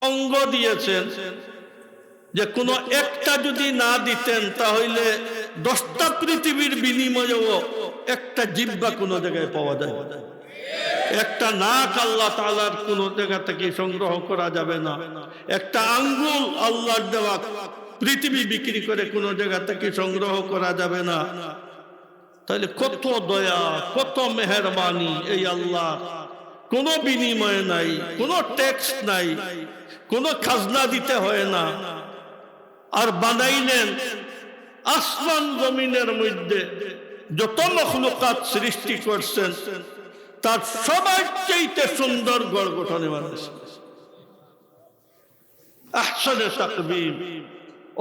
অঙ্গ দিয়েছেন, যে কোনো একটা যদি না দিতেন তাহলে 10টা পৃথিবীর বিনিময়েও একটা জিহ্বা কোনো জায়গায় পাওয়া যায়, একটা নাক আল্লাহ তাআলার কোনো জায়গা থেকে সংগ্রহ করা যাবে না, একটা আঙ্গুল আল্লাহর দেওয়া পৃথিবী বিক্রি করে কোনো জায়গা থেকে সংগ্রহ করা যাবে না। তাহলে কত দয়া, কত মেহেরবানি এই আল্লাহ। কোনো বিনিময় নাই, কোনো ট্যাক্স নাই, কোনো খাজনা দিতে হয় না। আর বানাইলেন আসমান জমিনের মধ্যে যত মখলুকাত সৃষ্টি করছেন তার সবার চাইতে সুন্দর গড় গঠনে মানুষ, আহসানে তাকবীর,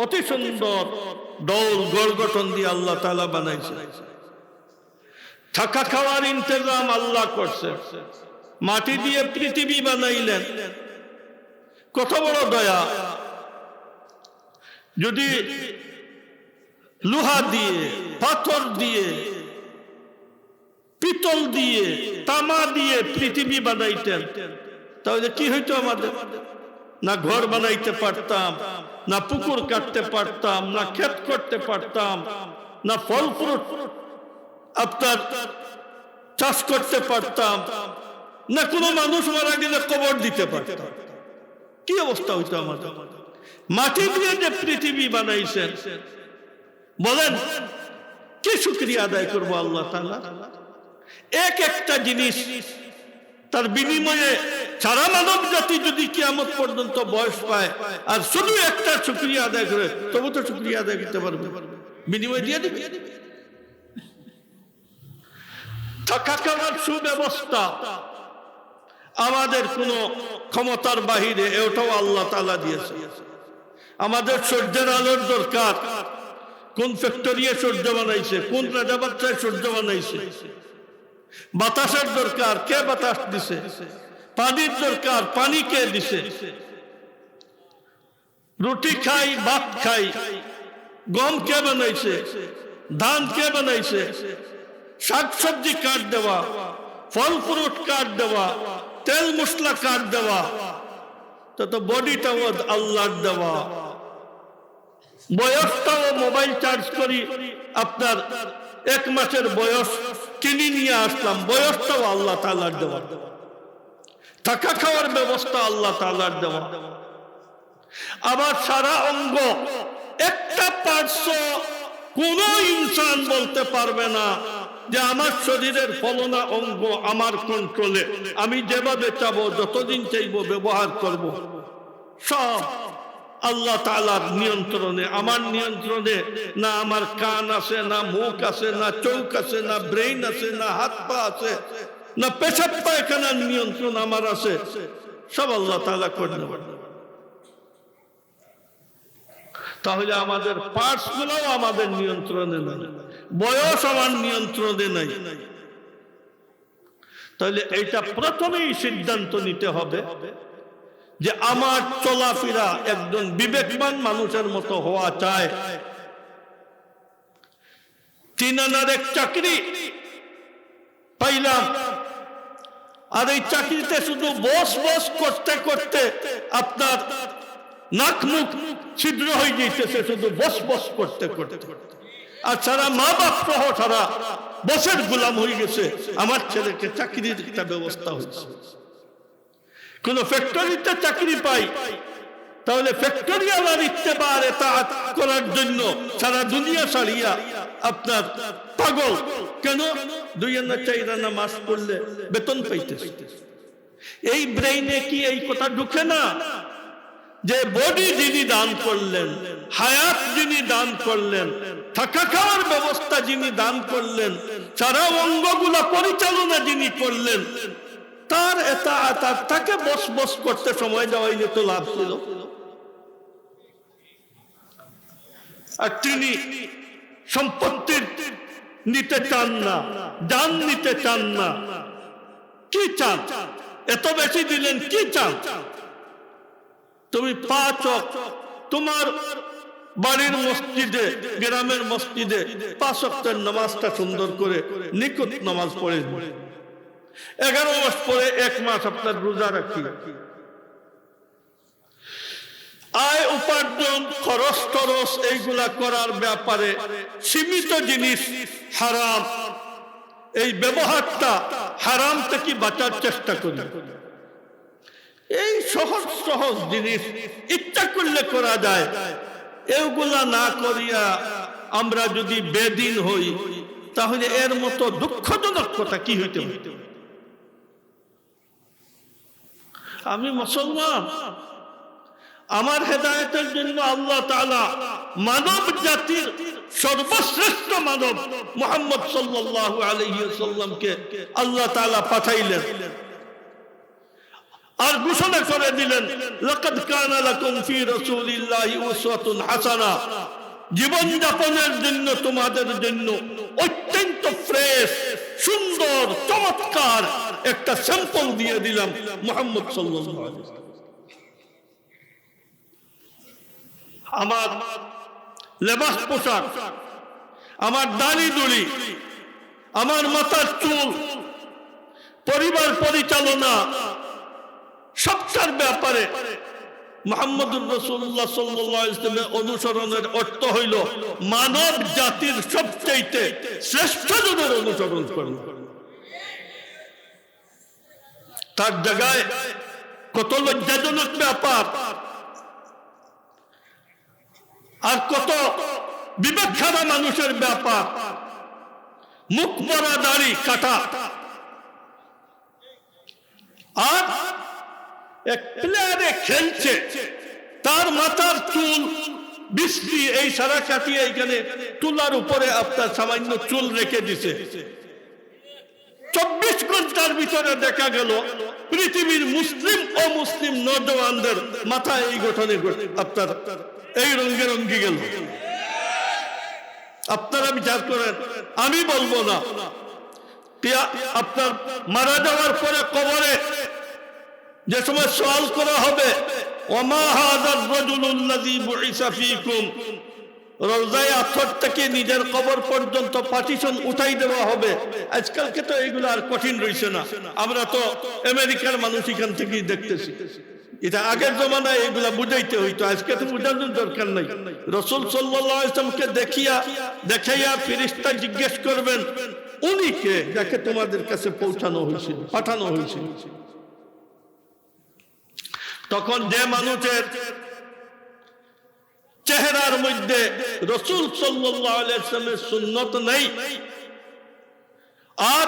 অতি সুন্দর দৌল গড় গঠন দিয়ে আল্লাহ তাআলা বানাইছেন। থাকা খাওয়ার ইন্তজাম আল্লাহ করছেন, মাটি দিয়ে পৃথিবী বানাইলেন, কত বড় দয়া। যদি লোহা দিয়ে, পাথর দিয়ে, পিতল দিয়ে, তামা দিয়ে পৃথিবী বানাইতেন তাহলে কি হইতো আমাদের? না ঘর বানাইতে পারতাম, না পুকুর কাটতে পারতাম, না ক্ষেত করতে পারতাম, না ফল ফ্রুট আপনার চাষ করতে পারতাম, না কোনো মানুষ মারা গেলে কবর দিতে পারতাম। কি অবস্থা হইতো আমাদের? মাটি দিয়ে যে পৃথিবী বানাইছেন, বলেন কি শুকরিয়া আদায় করবো আল্লাহ তাআলা? এক একটা জিনিস তার বিনিময়ে সারা মানব জাতি যদি কিয়ামত পর্যন্ত বয়স পায় আর শুধু একটা শুকরিয়া আদায় করে, তবু তো শুকরিয়া আদায় করতে পারবে, বিনিময় দিয়ে দিবে। থাকা খাওয়ার সুব্যবস্থা আমাদের কোনো ক্ষমতার বাহিরে, এটাও আল্লাহ তাআলা দিয়েছে। আমাদের সূর্যের আলোর দরকার, কোন ফ্যাক্টরিয়ে সূর্য বানাইছে, কোন রাজা বাচ্চায় সূর্য বানাইছে। বাতাসের দরকার, কে বাতাস দিছে। পানির দরকার, পানি কে দিছে। রুটি খাই, ভাত খাই, গম কে বানাইছে, ধান কে বানাইছে। শাকসবজি কাট দেওয়া, ফল ফ্রুট কাট দেওয়া, তেল মশলা কাট দেওয়া, তো বডিটাও আল্লাহর দেওয়া। বয়সটাও মোবাইল চার্জ করি, আপনার 1 মাসের বয়স কিনে নিয়ে আসলাম, বয়সটাও আল্লাহ তাআলার দেওয়া। থাকা খাওয়ার ব্যবস্থা আল্লাহ তাআলার দেওয়া। আবার সারা অঙ্গ, একটা পার্শ্ব কোন ইনসান বলতে পারবে না যে আমার শরীরের ফলনা অঙ্গ আমার কন্ট্রোলে, আমি যেভাবে চাবো, যতদিন চাইবো ব্যবহার করব। সব আল্লাহ তাআলার নিয়ন্ত্রণে, আমার নিয়ন্ত্রণে না। আমার কান আছে, না মুখ আছে, না চোখ আছে, না ব্রেইন আছে, না হাত পা আছে, না পেশাব পায়খানার নিয়ন্ত্রণ আমার আছে। সব আল্লাহ তাআলা করেন। তাহলে আমাদের পার্টস গুলোও আমাদের নিয়ন্ত্রণে নাই, বয়স আমার নিয়ন্ত্রণে নাই। তাহলে এইটা প্রথমেই সিদ্ধান্ত নিতে হবে যে আমার চলাফেরা একজন বিবেকবান মানুষের মতো হওয়া চায়। 3 আনার এক চাকরি পাইলাম, আর এই চাকরিতে শুধু বস বস করতে করতে আপনার নাক মুখ ছিদ্র হয়ে যেতেছে, শুধু বস বস করতে করতে। আর সারা মা বাপ সহ সারা বসের গোলাম হয়ে গেছে। আমার ছেলেকে চাকরির একটা ব্যবস্থা হয়েছে। কোন ফ্যাক্টরিতে চাকরি পাই, তাহলে ফ্যাক্টরিওয়ালার ইত্তেবার ইতাআত করার জন্য সারা দুনিয়া ছাড়িয়া আপনার পাগল। কেন? 2 আনা 4 আনা মাস পড়লে বেতন পাইতেছে। এই ব্রেইনে কি এই কথা ঢুকে না যে বডি যিনি দান করলেন, হায়াত যিনি দান করলেন, থাকা খাওয়ার ব্যবস্থা যিনি দান করলেন, সারা অঙ্গগুলা পরিচালনা যিনি করলেন, তার ইতাআত, তাকে বস বস করতে সময় দেওয়াইলে তো লাভ ছিল। আর তিনি সম্পত্তির নিতে চান না, জান নিতে চান না। কি চান? এত বেশি দিলেন, কি চান? তুমি 5 ওয়াক্ত তোমার বাড়ির মসজিদে, গ্রামের মসজিদে 5 ওয়াক্তের নামাজটা সুন্দর করে নিখুঁত নামাজ পড়ে, 11 মাস পরে 1 মাস আপনার রোজা রাখি, অরস টরস এইগুলা করার ব্যাপারে সীমিত জিনিস হারাম, এই ব্যবহারটা হারাম থেকে বাঁচার চেষ্টা করি। এই সহজ সহজ জিনিস ইচ্ছা করলে করা যায়, এগুলা না করিয়া আমরা যদি বেদিন হই তাহলে এর মতো দুঃখজনক কথা কি হইতে হইতে। আমি মুসলমান, আমার হেদায়েতের জন্য আল্লাহ তাআলা মানব জাতির সর্বশ্রেষ্ঠ মানব মুহাম্মদ সাল্লাল্লাহু আলাইহি ওয়াসাল্লামকে আল্লাহ তাআলা পাঠাইলেন আর ঘোষণা করে দিলেন, লাকাদ কানা লাকুম ফি রাসূলিল্লাহি উসওয়াতুন হাসানা, জীবন যাপনের জন্য তোমাদের জন্য অত্যন্ত ফ্রেশ, সুন্দর, চমৎকার একটা স্যাম্পল দিয়ে দিলাম মুহাম্মদ সাল্লাল্লাহু আলাইহি ওয়াসাল্লাম। আমার লেবাস পোশাক, আমার দাড়ি দুড়ি, আমার মাথার চুল, পরিবার পরিচালনা, সবটার ব্যাপারে মুহাম্মদুর রাসূলুল্লাহ সাল্লাল্লাহু আলাইহি ওয়াসাল্লামের অনুসরণের অর্থ হইল মানব জাতির সবচেয়ে শ্রেষ্ঠ জনের অনুসরণ করুন। তার জায়গায় কত লজ্জাজনক ব্যাপার আর কত বিবেক ছাড়া মানুষের ব্যাপার, মুখ ভরা দাড়ি কাটা, আর এক প্লেয়ারে খেলছে, তার মাথার চুল বিশ্রী, এই সারা কাটিয়ে এখানে তুলার উপরে আপনার সামান্য চুল রেখে দিছে। 24 ঘন্টার ভিতরে দেখা গেল পৃথিবীর মুসলিম ও মুসলিম নওজওয়ানদের মাথায় এই গঠনে আপনার এই রঙে রঙ্গি গেল। আপনারা বিচার করেন, আমি বলবো না। আপনার মারা যাওয়ার পরে কবরে যে সময় সওয়াল করা হবে, ওমা হাযার রাজুলুল্লাযী বুইসা ফীকুম, রওজায়ে আতর থেকে নিজের কবর পর্যন্ত পার্টিশন উঠাই দেওয়া হবে। আজকালকে তো এইগুলো আর কঠিন রইছে না, আমরা তো আমেরিকার মানুষ এখান থেকেই দেখতেছি। এটা আগের জমানায় এগুলা বুঝাইতে হইতো, আজকে তো বুঝানোর দরকার নাই। রাসূল সাল্লাল্লাহু আলাইহি ওয়াসাল্লামকে দেখাইয়া ফেরেশতা জিজ্ঞেস করবেন, উনি কে যাকে তোমাদের কাছে পৌঁছানো হয়েছিল, পাঠানো হয়েছিল। তখন যে মানুষের চেহারার মধ্যে রাসূল সাল্লাল্লাহু আলাইহি ওয়াসাল্লামের সুন্নত নাই, আর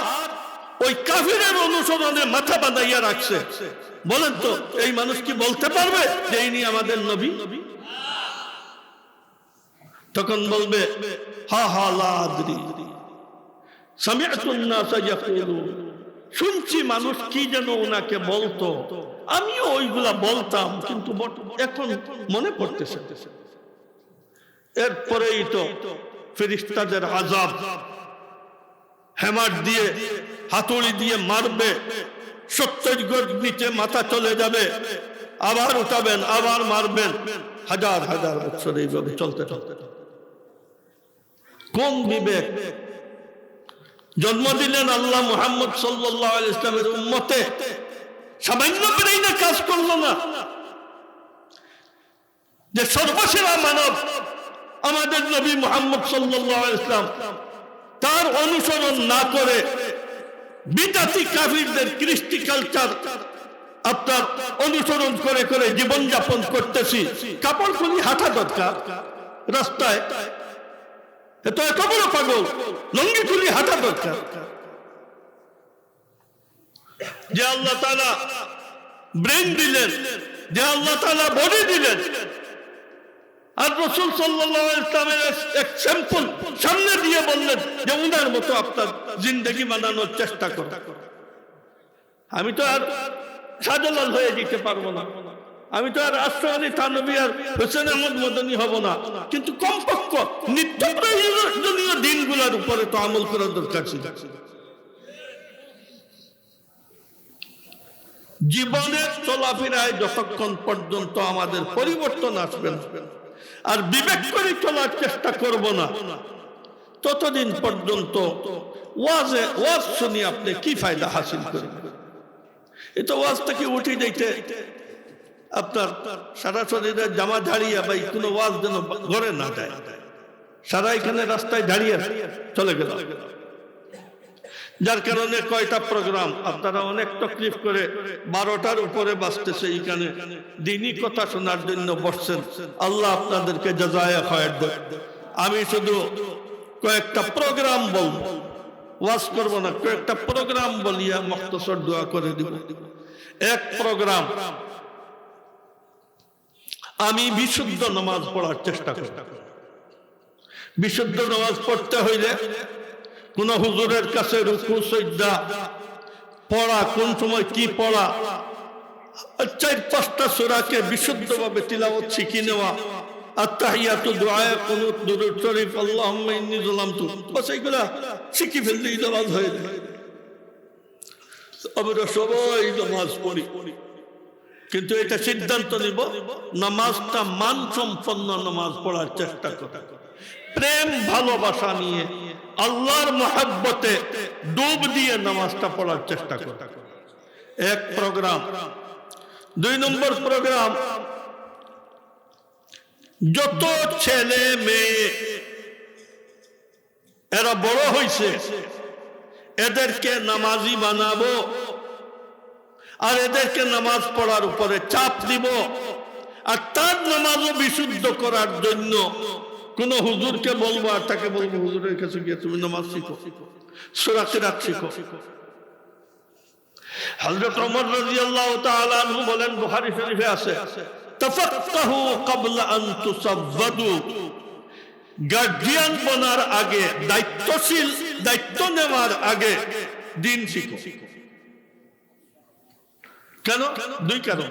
ওই কাফিরের অনুসরণে মাথা বাঁধাইয়া রাখছে, বলেন তো এই মানুষ কি বলতে পারবে যে ইনি আমাদের নবী? তখন বলবে, হা হা লা আদরি সামি'তুন নাস ইয়াকুলুন, শুনছি মানুষ কি যেন ওনাকে বলতো, আমিও ওইগুলা বলতাম, কিন্তু এখন মনে পড়তেছে। এরপরেই তো ফেরেশতাদের আযাব, হ্যামার দিয়ে হাতুড়ি দিয়ে মারবে, 70 গজ নিচে মাথা চলে যাবে, আবার উঠাবেন, আবার মারবেন, হাজার হাজার বছর এইভাবে চলতে চলতে। কোন বিবেক জন্ম দিলেন আল্লাহ মুহাম্মদ সাল্লাল্লাহু আলাইহি ওয়াসাল্লামের উম্মতে, সামান্য ব্রেইনে কাজ করলো না যে সর্বসেরা মানব আমাদের নবী মুহাম্মদ সাল্লাল্লাহু আলাইহি ওয়াসাল্লাম, তার অনুসরণ না করে বিদাতি কাফিরদের কৃষ্টি কালচার আপনার অনুসরণ করে করে জীবন যাপন করতেছি। কাপড় খুলি হাঁটা দরকার রাস্তায়, এত এত বড় পাগল, লঙ্গি খুলি হাঁটা দরকার। যে আল্লাহ তাআলা ব্রেন দিলেন, যে আল্লাহ তাআলা বডি দিলেন, আর রাসূল সাল্লাল্লাহু আলাইহি ওয়াসাল্লামের এক স্যাম্পল সামনে দিয়ে বললেন যে উনার মতো আপনার জিন্দেগি বানানোর চেষ্টা করো। আমি তো আর শাহজালাল হয়ে যেতে পারবো না, আমি তো আর আশরাফ আলী থানভী আর হোসেন আহমদ মদনী হব না, কিন্তু কমপক্ষ নিত্য প্রয়োজনীয় দিনগুলোর উপরে তো আমল করার দরকার ছিল। জীবনের চলাফেরায় যতক্ষণ পর্যন্ত আমাদের পরিবর্তন আসবে না আর বিবেক করে চলার চেষ্টা করব না, ততদিন পর্যন্ত ওয়াজ শুনি আপনি কি ফায়দা হাসিল করবেন? এটা ওয়াজ থেকে উঠে যাইতে আপনার সারা শরীরে জামা ঝাড়িয়ে ভাই কোনো ওয়াজ যেন ঘরে না যায়, সারা এখানে রাস্তায় দাঁড়িয়ে চলে গেল। যার কারণে কয়টা প্রোগ্রাম আপনারা অনেক তকলিফ করে 12টার উপরে বাঁচতেছে, এইখানে দিনই কথা শোনার জন্য বসছেন। আল্লাহ আপনাদেরকে জাযায়ে খায়ের দেয়। আমি শুধু কয়েকটা প্রোগ্রাম বলবো, ওয়াজ করবো না, কয়েকটা প্রোগ্রাম বলিয়া মুখতসর দোয়া করে দিব। এক প্রোগ্রাম, আমি বিশুদ্ধ নামাজ পড়ার চেষ্টা করি। বিশুদ্ধ নামাজ পড়তে হইলে কোন হুজুরের কাছে রুকু সিজদা পড়া, কোন সময় কি পড়া, 4-5টা সূরাকে বিশুদ্ধভাবে তিলাওয়াত শিখে নেওয়া, আত্তাহিয়াতু দুআ কুনুত দুরূদ শরীফ আল্লাহুম্মা ইন্নী যালামতু, বাস এইগুলা শিখে ফেললেই নামাজ হয়ে যায়। আমরা সবাই নামাজ পড়ি, কিন্তু এটা সিদ্ধান্ত নিব নামাজটা মানসম্পন্ন নামাজ পড়ার চেষ্টা করা, প্রেম ভালোবাসা নিয়ে আল্লাহর মহব্বতে ডুব দিয়ে নামাজটা পড়ার চেষ্টা করা। এক প্রোগ্রাম। 2 নম্বর প্রোগ্রাম, যত ছেলে মেয়ে এরা বড় হয়েছে এদেরকে নামাজি বানাবো, আর এদেরকে নামাজ পড়ার উপরে চাপ দিব। আর তার নামাজও বিশুদ্ধ করার জন্য কোন হুজুরকে বলবো, আর তাকে বলবো হুজুরের কাছে গিয়ে তুমি নামাজ শিখো, সূরা কিরাত শিখো। হযরত ওমর রাদিয়াল্লাহু তাআলা আনহু বলেন, বুখারী শরীফে আছে, তাফাক্কাহু ক্বাবলা আন তুসাব্বাদু, গার্ডিয়ান বনার আগে, দায়িত্বশীল, দায়িত্ব নেওয়ার আগে দিন শিখো। কেন? 2 কারণ।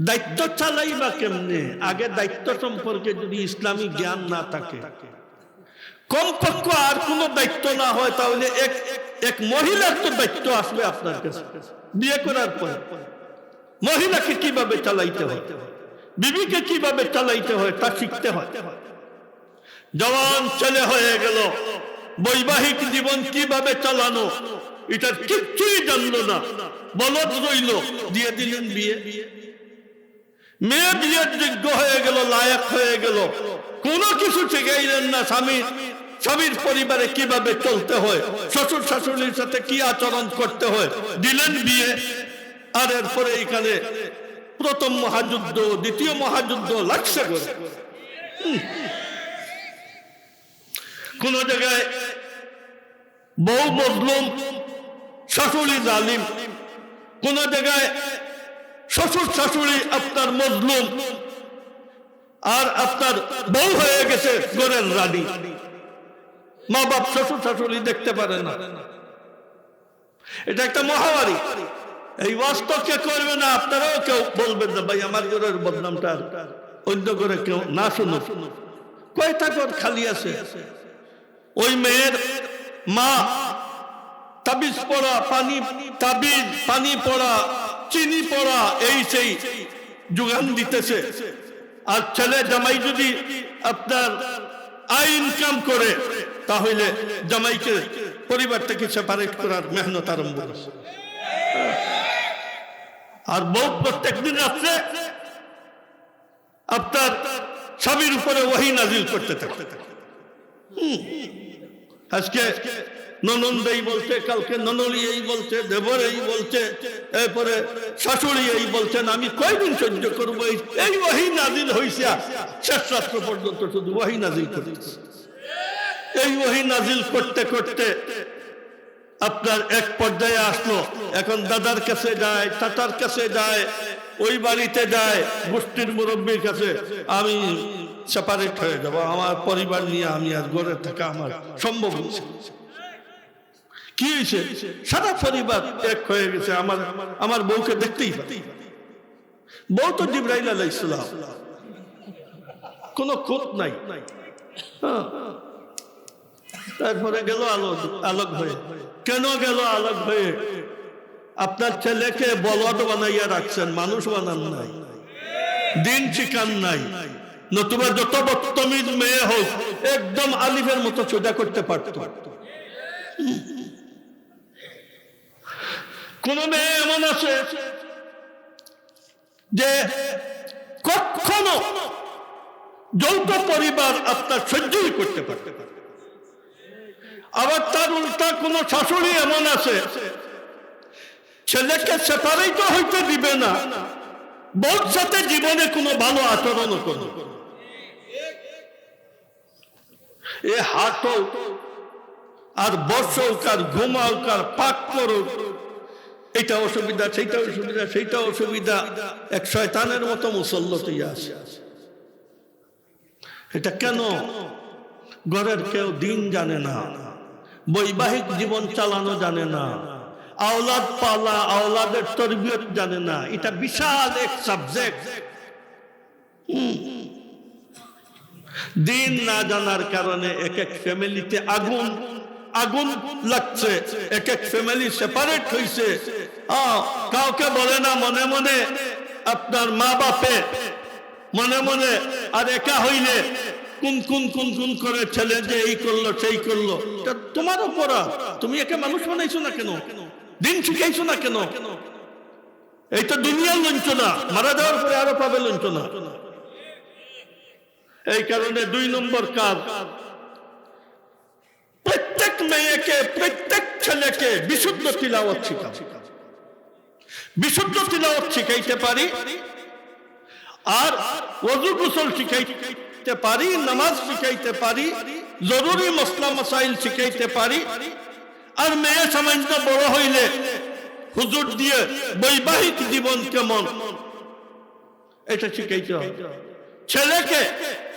দায়িত্ব চালাইবা কেমনে? আগে দায়িত্ব সম্পর্কে যদি ইসলামী জ্ঞান না থাকে, কমপক্ষে আর কোন দায়িত্ব না হয়, তাহলে এক মহিলার তো দায়িত্ব আসবে আপনার কাছে। বিয়ে করার পর মহিলাকে কিভাবে চালাইতে হয়, বিবিকে কিভাবে চালাইতে হয় তা শিখতে হয়। জওয়ান ছেলে হয়ে গেল, বৈবাহিক জীবন কিভাবে চালানো এটার কিচ্ছুই জানলো না, বলদ রইল, দিয়ে দিলেন বিয়ে। মেয়ে বিয়ের যোগ্য হয়ে গেল, লায়ক হয়ে গেল, কোনো কিছু শিখাইলেন না। স্বামীর পরিবারে কিভাবে চলতে হয়, শ্বশুর শাশুড়ির সাথে কি আচরণ করতে হয়, দিলেন বিয়ে। আর এরপরে এখানে প্রথম মহাযুদ্ধ, দ্বিতীয় মহাযুদ্ধ লাগছে করে। কোন জায়গায় বউ মজলুম, শাশুড়ি জালিম, কোন জায়গায় শ্বশুর শাশুড়ি আপনার মজলুম, আর আপনার বউ হয়ে গেছে ঘরের রানী। মা বাপ শ্বশুর শাশুড়ি দেখতে পারে না। এটা একটা মহামারী। এই ওয়াজটা কে করবে না, আপনারাও কেউ বলবেন না ভাই আমার ঘরের বদনামটা অন্য করে কেউ না শুনুক। কয়টা ঘর খালি আছে? ওই মেয়ের মা তাবিজ পড়া, তাবিজ পানি পড়া, চিনি পড়া, এই সেই যোগান দিতেছে। আর ছেলে জামাই যদি আপনার আয় ইনকাম করে, তাহলে জামাইকে পরিবার থেকে সেপারেট করার মেহনত আরম্ভ করছে। আর বউ প্রত্যেকদিন রাত্রে আপনার স্বামীর উপরে ওহী নাজিল করতে থাকে। আজকে ননদ এই বলছে, কালকে ননলি এই বলছে, দেবর এই বলছে, এরপরে শাশুড়ি এই বলছেন। আমি কয়দিন সহ্য করবো? এই ওহী নাজিল হইছে, শেষ রাত্র পর্যন্ত শুধু ওহী নাজিল করতেছে। এই ওহী নাজিল করতে করতে আপনার এক পর্যায়ে আসলো, এখন দাদার কাছে যায়, চাচার কাছে যায়, ওই বাড়িতে যায়, গোষ্ঠীর মুরব্বীর কাছে, আমি সেপারেট হয়ে যাব, আমার পরিবার নিয়ে আমি আর ঘরে থাকা আমার সম্ভব হচ্ছে। কি হয়েছে? সারা পরিবার এক হয়ে গেছে, আমার বউকে দেখতেই পাই। বউ তো জিবরাইল আলাইহিস সালাম, কোনো খুঁত নাই। তারপরে গেল আলোক হয়ে। কেন গেল আলোক হয়ে? আপনার ছেলেকে বলদ বানাইয়া রাখছেন, মানুষ বানান নাই, দিন শিখান নাই। নতুবা যত বদতমিজ মেয়ে হোক, একদম আলিফের মতো সোজা করতে পারত। কোন মেয়ে এমন আছে যে কখনো যৌথ পরিবার আপনার সহ্যই করতে পারবে। আবার তার উল্টা কোন শাশুড়ি এমন আছে ছেলেকে সেপারেট হইতে দিবে না, বউর সাথে জীবনে কোনো ভালো আচরণ করবে। এ হাঁটো আর বসুক আর ঘুমাওক আর পাক করুক, এটা অসুবিধা, সেইটা অসুবিধা, সেইটা অসুবিধা, এক শয়তানের মতো মুসল্লতি আছে। এটা কেন? ঘরের কেউ দিন জানে না, বৈবাহিক জীবন চালানো জানে না, আওলাদ পালা, আওলাদের তরবিয়ত জানে না। এটা বিশাল এক সাবজেক্ট। দিন না জানার কারণে এক এক ফ্যামিলিতে আগুন আগুন লাগছে, এক এক ফ্যামিলি সেপারেট হইছে। কাউকে বলে না মনে মনে আপনার মা বাপে, মনে মনে, আর একা হইলে কোন কোন কোন কোন করে ছেলে যে এই করলো সেই করলো। তোমার অপরাধ, তুমি একে মানুষ বানাইছো না কেন? দিন শিখাইছো না কেন? এই তো দুনিয়ার লঞ্চনা, মারা যাওয়ার পরে আরো পাবে লঞ্চনা। এই কারণে 2 নম্বর কাজ, প্রত্যেক মেয়েকে, প্রত্যেক ছেলেকে বিশুদ্ধ তিলাওয়াত শিখাও। বিশুদ্ধ তিলাওয়াত শিখাইতে পারি, আর ওযু গোসল শিখাইতে পারি, নামাজ শিখাইতে পারি, জরুরি মসলা মাসাইল শিখাইতে পারি। আর মেয়ে সামান্য বড় হইলে হুজুর দিয়ে বৈবাহিক জীবন কেমন এটা শিখাইতে হবে। ছেলেকে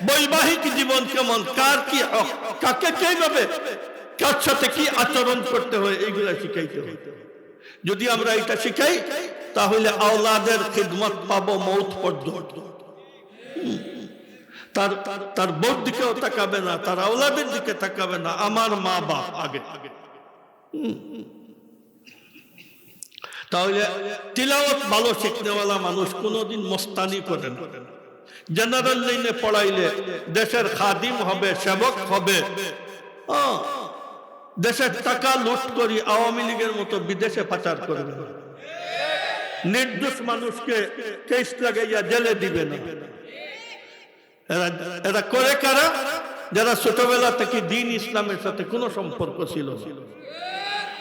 বৈবাহিক জীবন কেমন, কার কি হক, কাকে কিভাবে, কার সাথে কি আচরণ করতে হয়, এইগুলা শিখাইতে হবে। যদি আমরা এটা শিখাই তাহলে আওলাদের খিদমত পাবো মৌত পর্যন্ত। তার বউর দিকেও তাকাবে না, তার আওলাদের দিকে তাকাবে না, আমার মা বাপ আগে। তাহলে তিলাওয়াত ভালো শিখনেওয়ালা মানুষ কোনোদিন মস্তানি করে না। জেনারেল লাইনে পড়াইলে দেশের খাদিম হবে, সেবক হবে। দেশের টাকা লুট করি আওয়ামী লীগের মতো বিদেশে পাচার করবে, নির্দোষ মানুষকে কেস লাগাইয়া জেলে দিবে না। এরা করে কারা? যারা ছোটবেলা থেকে দিন ইসলামের সাথে কোনো সম্পর্ক ছিল।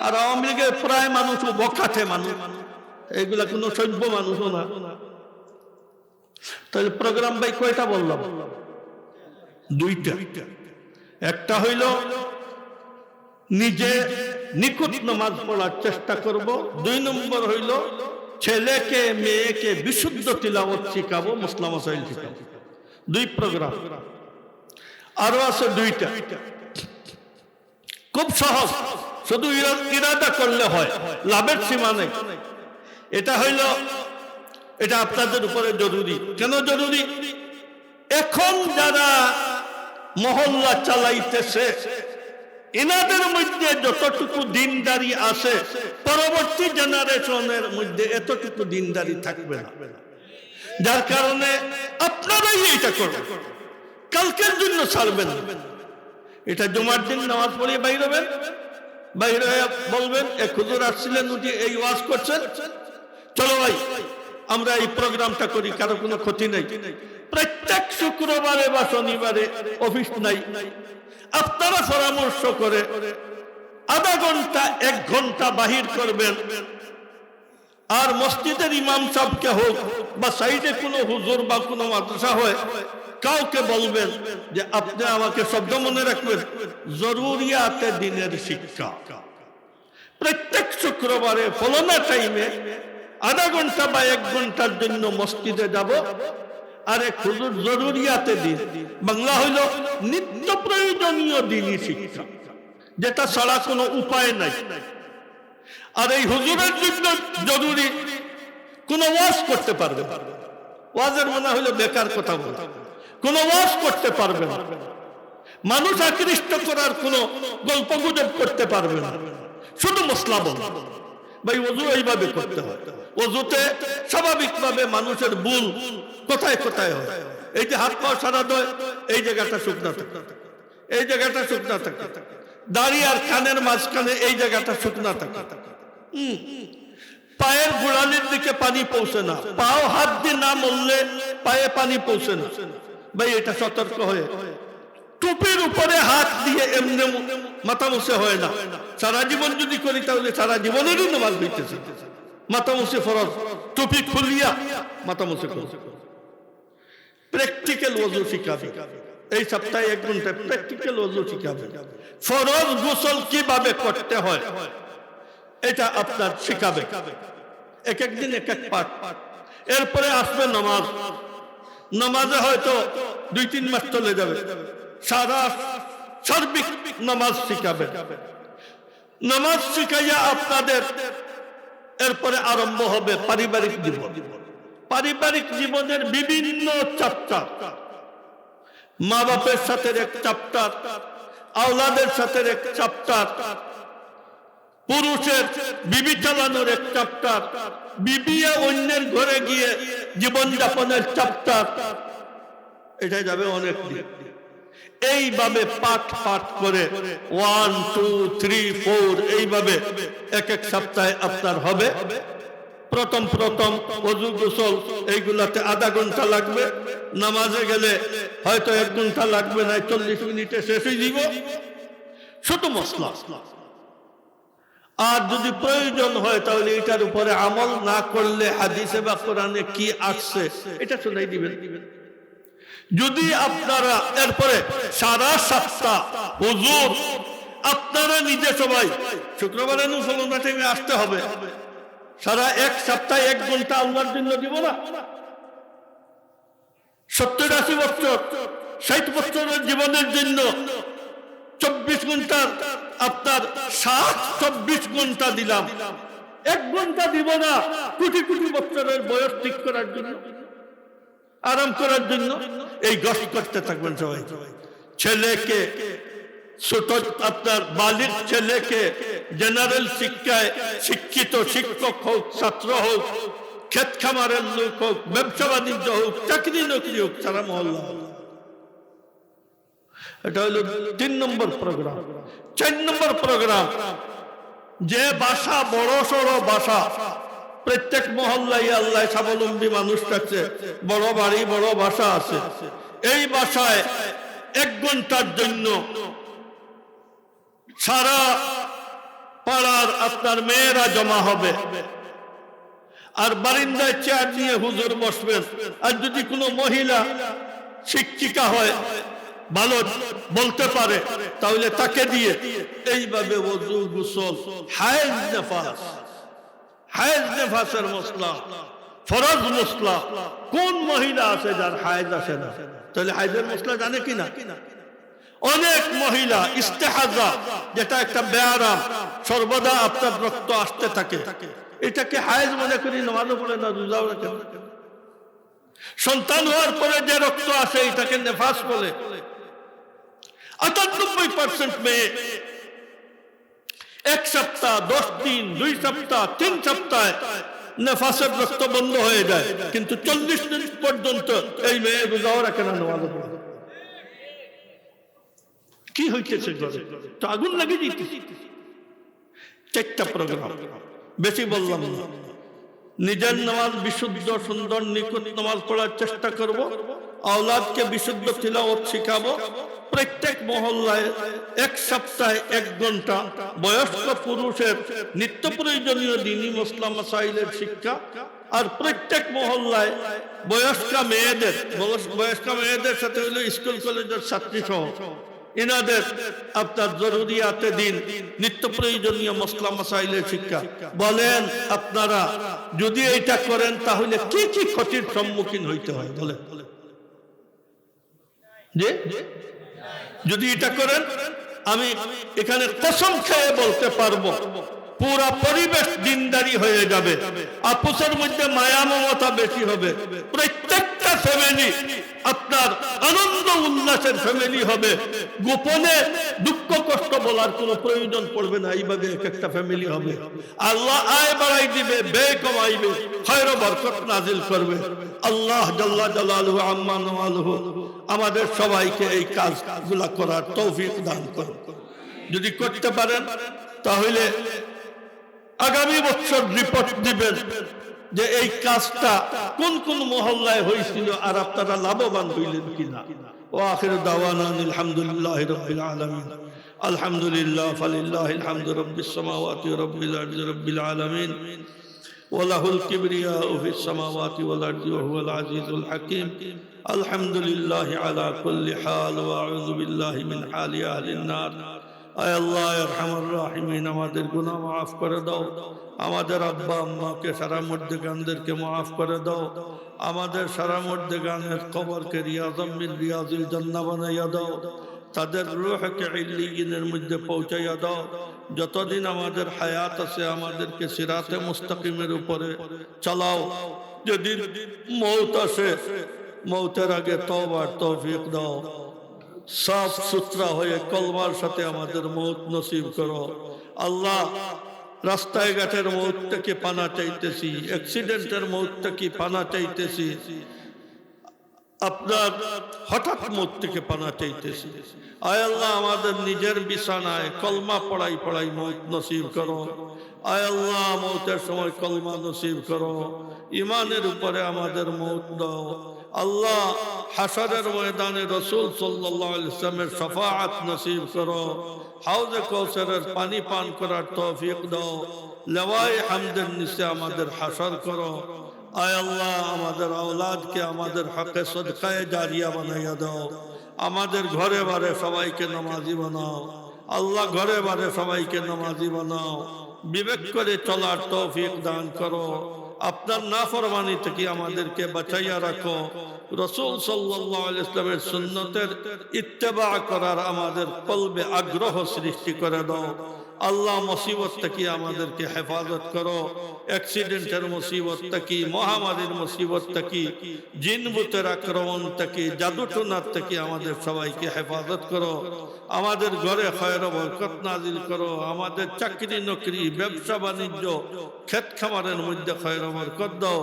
আর আওয়ামী লীগের প্রায় মানুষ বখাটে মানুষ, এইগুলা কোনো সভ্য মানুষও না। তাহলে প্রোগ্রাম ভাই কয়টা বললাম? 2টা। একটা হইল নিজে নিখুঁত নামাজ পড়ার চেষ্টা করব। 2 নম্বর হইল ছেলেকে মেয়েকে বিশুদ্ধ তিলাওয়াত শিখাবো, মসলা মাসাইল শিখাবো। 2 প্রোগ্রাম। আরো আছে 2টা, খুব সহজ, শুধু ইরাদা করলে হয়, লাভের সীমা নেই। এটা হইল, এটা আপনাদের উপরে জরুরি। কেন জরুরি? এখন যারা মহল্লা চালাইতেছে এনাদের মধ্যে যতটুকু দিনদারি আছে, পরবর্তী জেনারেশনের মধ্যে এতটুকু দিনদারি থাকবে না। যার কারণে আপনারাই এটা করবেন, কালকের জন্য ছাড়বেন। এটা জুমার দিন নামাজ পড়িয়ে বাইর হবেন, বাইরে বলবেন এক হুজুর আসছিলেন, উঠে এই ওয়াজ করছেন, চলো ভাই আমরা এই প্রোগ্রামটা করি, কারো কোনো ক্ষতি নেই। প্রত্যেক শুক্রবারে বা শনিবারে অফিস নাই, আপনারা পরামর্শ করে আধা ঘন্টা 1 ঘন্টা বাহির করবেন। আর মসজিদের ইমাম সাহেবকে হোক বা সাইডে কোনো হুজুর বা কোনো মাদ্রাসা হয়, কাউকে বলবেন যে আপনি আমাকে শব্দ মনে রাখবেন, জরুরিয়াতে দিনের শিক্ষা। প্রত্যেক শুক্রবারে ফলনা টাইমে আধা ঘন্টা বা 1 ঘন্টার জন্য মসজিদে যাব। আর এক হুজুর জরুরিয়াতে দিন, বাংলা হইল নিত্য প্রয়োজনীয় দিনই শিক্ষা, যেটা ছাড়া কোনো উপায় নাই। আর এই হুজুরের জন্য জরুরি কোন ওয়াজ করতে পারবে, ওয়াজের মনে হইল বেকার কথা বলা, কোন ওয়াজ করতে পারবে না, মানুষ আকৃষ্ট করার কোন গল্প গুজব করতে পারবে না, শুধু মসলা বল। ভাই ওযু এইভাবে করতে হয়। ওযুতে স্বাভাবিকভাবে মানুষের ভুল কোথায় কোথায় হয়। এই যে হাত পা সারা দেয়, এই জায়গাটা শুকনা থাকে, এই জায়গাটা শুকনা থাকে, দাড়ি আর কানের মাঝখানে এই জায়গাটা শুকনা থাকে। পায়ের গোড়ালির দিকে পানি পৌঁছে না, পাও হাত দিয়ে না মরলে পায়ে পানি পৌঁছে না। ভাই এটা সতর্ক হয়ে টুপির উপরে হাত দিয়ে এমনি মাথা মুছে হয় না। সারা জীবন যদি করি তাহলে সারা জীবনেরই নামাজ হইতেছে। মাথা মুছে ফরজ, টুপি খুলিয়া মাথা মুছে ফরজ। প্র্যাকটিক্যাল ওযু শিখাবে এই সপ্তাহে 1 ঘন্টা, প্র্যাকটিক্যাল ওযু শিখাবে। ফরজ গোসল কিভাবে করতে হয় এটা আপনার শিখাবে, এক এক দিন এক এক পাঠ। এরপরে আসবে নামাজ। নামাজে হয়তো 2-3 মাস চলে যাবে, সারা সার্বিক নামাজ শিখাবে। নামাজ শিখাইয়া আপনাদের এরপরে আরম্ভ হবে পারিবারিক জীবন। পারিবারিক জীবনের বিভিন্ন চ্যাপ্টার, মা বাপের সাথে এক চ্যাপ্টার, আওলাদের সাথে এক চ্যাপ্টার, পুরুষের বিবি চালানোর এক চ্যাপ্টার, বিবিয়া অন্যের ঘরে গিয়ে জীবন যাপনের চ্যাপ্টার। এটা যাবে অনেক দিন। এইভাবে পাঠ পাঠ করে 1, 2, 3, 4 এইভাবে এক এক সপ্তাহে আপনার হবে। প্রথম ওযু গোসল এইগুলাতে আধা ঘন্টা লাগবে। নামাজে গেলে হয়তো 1 ঘন্টা লাগবে না, 40 মিনিটে শেষ হয়ে যাব। ছোট মশলা। আর যদি প্রয়োজন হয় তাহলে এটার উপরে আমল না করলে হাদিসে বা কোরআনে কি আসছে এটা শোনাই দিবেন। যদি আপনারা এরপরে সারা সপ্তাহ হুজুর আপনারা নিজে সবাই শুক্রবারে নুফলনা টাইমে আসতে হবে, সারা এক সপ্তাহে 1 ঘন্টা আল্লাহর জন্য দিব না? 70-80 বছর 60 বছরের জীবনের জন্য 24 ঘন্টার আপনার 24 ঘন্টা দিলাম, 1 ঘন্টা দিব না কোটি কোটি বছরের বয়স ঠিক করার জন্য, আরাম করার জন্য? এই গস করতে থাকবেন সবাই। ছেলেকে ছোট আপনার বালিক ছেলেকে জেনারেল শিক্ষায় শিক্ষিত শিক্ষক হোক, ছাত্র হোক, ক্ষেত খামারের লোক হোক, ব্যবসা বাণিজ্য হোক, চাকরি নকরি হোক, সারা মহল্লা। এটা হলো 3 নম্বর প্রোগ্রাম। 4 নম্বর প্রোগ্রাম, যে বাসা বড় সড়ো বাসা, প্রত্যেক মহল্লায় আল্লাহ স্বাবলম্বী মানুষ থাকছে, বড় বাড়ি বড় বাসা আছে, এই বাসায় 1 ঘন্টার জন্য সারা পাড়ার আপনার মেয়েরা জমা হবে। আর বারিন্দায় চেয়ার নিয়ে হুজুর বসবেন। আর যদি কোনো মহিলা শিক্ষিকা হয়, ভালো বলতে পারে, তাহলে তাকে দিয়ে এইভাবে ওযু গোসল, হায়েজ নেফাসের মশলা, ফরজ মশলা। কোন মহিলা আছে যার হায়েজ আসে না? তাহলে হায়েজের মশলা জানে কিনা? অনেক মহিলা ইস্তেহাজা, যেটা একটা ব্যায়াম, সর্বদা আপনার রক্ত আসতে থাকে, এটাকে হায়েজ মনে করি, নামাজও পড়ে না, রোজাও রাখে না। সন্তান হওয়ার পরে যে রক্ত আসে এটাকে নেফাস বলে। 98% মেয়ে 1 সপ্তাহ, 10 দিন, 2 সপ্তাহ, 3 সপ্তাহে নেফাসের রক্ত বন্ধ হয়ে যায়, কিন্তু 40 দিন পর্যন্ত এই মেয়ে রোজাও রাখে না, নামাজও পড়ে না। কি হইতেছে? তো আগুন লাগিয়ে দিতেছে। 4টা প্রোগ্রাম, বেশি বললাম না। নিজের নামাজ বিশুদ্ধ সুন্দর নিখুঁত নামাজ পড়ার চেষ্টা করব, আওলাদকে বিশুদ্ধ তিলাওয়াত শিখাবো। প্রত্যেক মহল্লায় 1 সপ্তাহে 1 ঘন্টা বয়স্ক পুরুষের নিত্য প্রয়োজনীয় দ্বীনি মাসলা মাসাইলের শিক্ষা। আর প্রত্যেক মহল্লায় বয়স্কা মেয়েদের সাথে হলো স্কুল কলেজের ছাত্রী সহ ইনাদের আপনার জরুরিয়াতে দিন, নিত্য প্রয়োজনীয় মাসলা মাসাইলের শিক্ষা। বলেন আপনারা যদি এটা করেন তাহলে কি কি ক্ষতির সম্মুখীন হইতে হয় বলেন? যে যদি এটা করেন, আমি এখানে কসম খেয়ে বলতে পারবো, পুরা পরিবেশ দিনদারি হয়ে যাবে, আপুসের মধ্যে মায়া মমতা বেশি হবে, প্রত্যেকটা ফ্যামিলি আপনার আনন্দ উল্লাসের ফ্যামিলি হবে, গোপনে দুঃখ কষ্ট বলার কোনো প্রয়োজন পড়বে না। এইভাবে এক একটা ফ্যামিলি হবে, আল্লাহ আয় বাড়াই দিবে, ব্যয় কমাইবে, খয়র বরকত নাজিল করবে। আল্লাহ জাল্লা জালালুহু আম্মা নওয়ালুহু আমাদের সবাইকে এই কাজগুলা করার তৌফিক দান করুন। যদি করতে পারেন তাহলে আগামী বছর রিপোর্ট দিবেন যে এই কাজটা কোন কোন মহল্লায় হয়েছিল আর আপনারা লাভবান হইলেন কিনা। ও আখির দাওয়ানা আলহামদুলিল্লাহি রাব্বিল আলামিন। আলহামদুলিল্লাহ ফালিল্লাহিল হামদু রাব্বিস সামাওয়াতি ওয়া রাব্বিল আরদি রাব্বিল আলামিন ওয়া লাহুল কিবরিয়াউ ফিস সামাওয়াতি ওয়াল আরদি ওয়া হুয়াল আজিজুল হাকীম। আলহামদুলিল্লাহি আলা কুল্লি হাল ওয়া আউযু বিল্লাহি মিন হালি আহলিন নার। আয় আল্লাহ আরহামার রাহিমিন, আমাদের গুনাহ মাফ করে দাও, আমাদের আব্বা আম্মাকে সারা মুর্দেগানদেরকে মাফ করে দাও, আমাদের সারা মুর্দেগানের কবরকে রিয়াযাম মিন রিয়াজিল জান্নাহ বানাইয়া দাও, তাদের রূহকে ইল্লিয়িনের মধ্যে পৌঁছাইয়া দাও। যতদিন আমাদের হায়াত আছে আমাদেরকে সিরাতে মুস্তাকিমের উপরে চালাও। যেদিন মওত আসে মওতের আগে তওবার তৌফিক দাও। সাফ সুতরা হয়ে কলমার সাথে আমাদের মৌত নসিব করো। আল্লাহ, রাস্তায় ঘাটের মৌত থেকে পানা চাইতেছি, অ্যাক্সিডেন্টের মৌত থেকে পানা চাইতেছি, আপনার হঠাৎ মৌত থেকে পানা চাইতেছি। আয় আল্লাহ, আমাদের নিজের বিছানায় কলমা পড়াই পড়াই মৌত নসিব করো। আয় আল্লাহ, মৌতের সময় কলমা নসিব করো। ইমানের উপরে আমাদের মৌত দাও। আল্লাহ, হাসরের ময়দানে রাসূল সাল্লাল্লাহু আলাইহি ওয়াসাল্লামের শাফাআত নসিব করো। হাউজে কাউসারের পানি পান করার তৌফিক দাও। লেওয়ায়ে হামদের নিচে আমাদের হাসর করো। আয় আল্লাহ, আমাদের আওলাদকে আমাদের হকে সদকায়ে জারিয়া বানাইয়া দাও। আমাদের ঘরে বারে সবাইকে নামাজি বানাও। আল্লাহ, ঘরে বারে সবাইকে নামাজি বানাও। বিবেক করে চলার তৌফিক দান করো। আপনার নাফরমানি থেকে আমাদেরকে বাঁচাইয়া রাখো। রাসূল সাল্লাল্লাহু আলাইহি ওয়াসাল্লামের সুন্নতের ইত্তেবা করার আমাদের কলবে আগ্রহ সৃষ্টি করে দাও। আল্লাহ, মুসিবত থেকে আমাদেরকে হেফাজত করো। অ্যাক্সিডেন্টের মুসিবত থেকে, মহামারীর মুসিবত থেকে, জিন ভূতের আক্রমণ থেকে, জাদুটোনার থেকে আমাদের সবাইকে হেফাজত করো। আমাদের ঘরে খয়র বরকত নাজিল করো। আমাদের চাকরি নকরি, ব্যবসা বাণিজ্য, ক্ষেত খামারের মধ্যে খয়র বরকত দাও।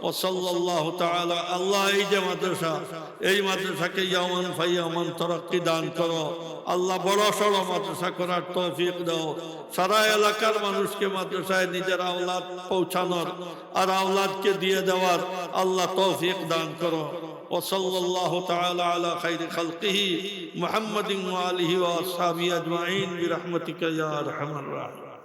ও সাল্লাল্লাহু তাআলা। আল্লাহ, এই যে মাদ্রাসা, এই মাদ্রাসাকে ইয়ামান ফাইয়ামান তারাক্কি দান করো। আল্লাহ, বড় সড় মাদ্রাসা করার তৌফিক দাও। সারা এলাকার মানুষকে মাদ্রাসায় নিজের আওলাদ পৌঁছানোর আর আওলাদকে দিয়ে দেওয়ার আল্লাহ তৌফিক দান করো। وصلى الله تعالى على خير خلقه محمد وآله وأصحابه أجمعين برحمتك يا أرحم الراحمين.